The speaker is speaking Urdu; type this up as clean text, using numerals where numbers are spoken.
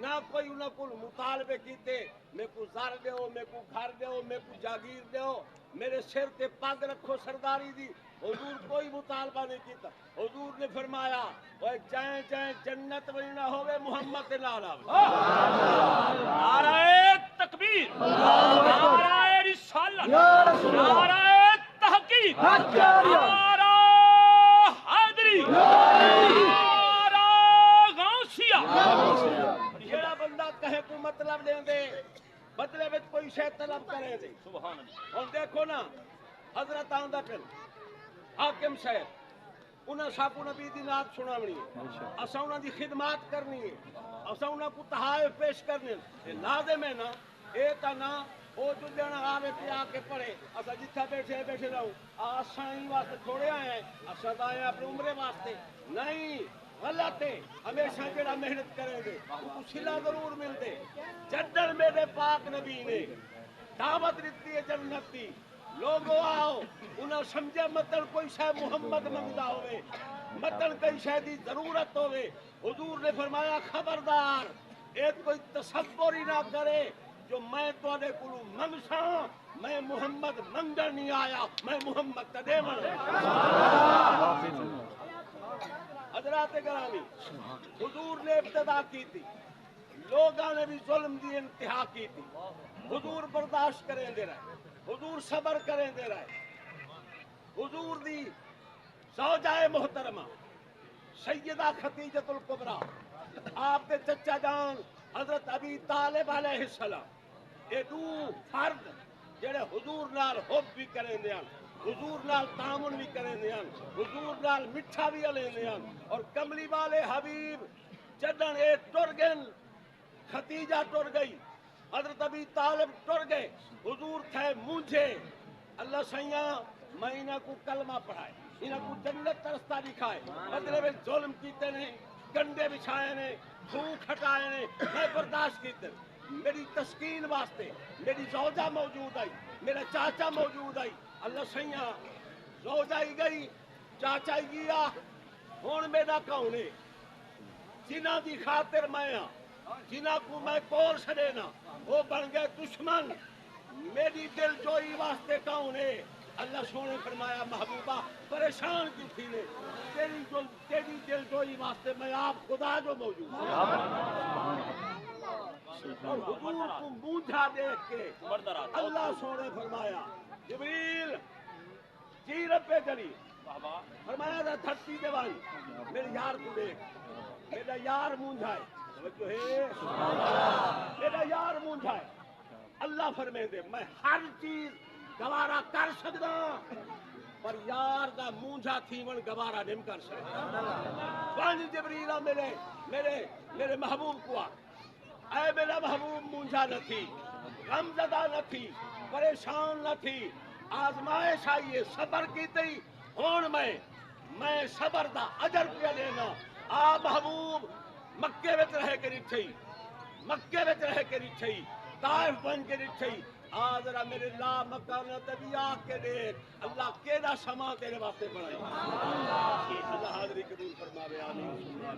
نہ کوئی انہوں کو مطالبے کیتے میں کو زر دیو میں کو گھر دیو میں کو جاگیر دیو میرے سر تے پگ رکھو سرداری دی حضور کوئی مطالبہ نہیں کیتا حضور نے فرمایا اوے چاہیں چاہیں جنت بننا ہوے محمد کے نال آوے نعرہ تکبیر نعرہ رسالت نعرہ تحقیق نعرہ حیدری نعرہ غوثیہ جیڑا بندہ کہے کو مطلب دے دے بدلے وچ کوئی شے طلب کرے دے سبحان اللہ ہن دیکھو نا حضرت آندا پھر حاکم صاحب انہاں ساکو نبی دی نعت سناونی ہے اساں انہاں دی خدمات کرنی ہے اساں انہاں کو تحائف پیش کرنے اے لازم ہے نا اے تا نا او جو جنا آوے تے آ کے پڑھے اساں جتھا بیٹھے رہو اساں ہی واسطے تھوڑے آئے ہیں اساں آئے ہیں اپنے عمرے واسطے نہیں غلط ہے ہمیشہ جڑا محنت کریں گے وہ صلہ ضرور ملتے جدل میرے پاک نبی نے دعوت دیتی ہے جنت کی لوگوں آؤ انہاں سمجھے مطلب کوئی شے محمد منگدا ہوئے مطلب کئی شے دی ضرورت ہوئے حضور نے فرمایا خبردار ایک کوئی تصور ہی نہ کرے جو میں تواڈے کولوں منگساں میں محمد منگن نہیں آیا میں محمد تے دیون حضرات گرامی حضور نے ابتدا کی تھی لوگاں نے بھی ظلم دی انتہا کی تھی حضور برداشت کریں دے رہے حضور صبر کریں دے رہے حضور دی زوجہ محترمہ سیدہ خدیجۃ الکبریٰ آپ کے چچا جان حضرت ابی طالب علیہ السلام یہ دو فرد جڑے حضور نال حب بھی کریں دے حضور نال تعامل بھی کریں دے حضور نال مٹھا بھی لیں دے اور کملی والے حبیب جدن اے ٹر گئے خدیجہ ٹر گئی حضرت ابی طالب ٹر گئے حضور تھے مونجھے اللہ سیاں میں انہاں کو کلمہ پڑھائے انہاں کو جنت رستہ دکھائے بدلے میں ظلم کیتے نے گنڈے بچھائے نے بھوک ہٹائے نے میں برداشت کیتے میری تسکین واسطے میری زوجہ موجود آئی میرا چاچا موجود آئی اللہ سیاں زوجہ ہی گئی چاچا ہی گیا ہون میرا کون ہے جنہ دی خاطر میں جنہ کو میں کول چھڑینا وہ بن گئے دشمن میری دل جوئی واسطے کون ہے اللہ سونے فرمایا محبوبہ پریشان کیوں تھی نے تیری دل جوئی واسطے میں آپ خدا جو موجود ہوں اور حضور کو مونجھا دیکھ کے اللہ سونے فرمایا جبریل جی رب جلی فرمایا تھا دھرتی دے بھائی میرے یار کو دیکھ میرا یار مونجھا ہے میرا یار مونجھا ہے اللہ فرمے دے میں ہر چیز گوارا کر سکتا پر یار دا مونجھا تھی من گوارا نہیں کر سکتا پانچ جبریلہ میرے محبوب کو اے میرا محبوب مونجھا نہ تھی غم زدہ نہ تھی پریشان نہ تھی آزمائش آئیے صبر کی تھی ہون میں صبر دا اجر پہ لینا آ محبوب مکے وچ رہ کے رٹھئی مکے وچ رہ کے رٹھئی طائف بن کے رٹھئی آ ذرا میرے لا مکان تبھی آ کے دیکھ اللہ کیڑا سما تیرے واسطے بنائی اللہ حاضری قبول فرماوے آمین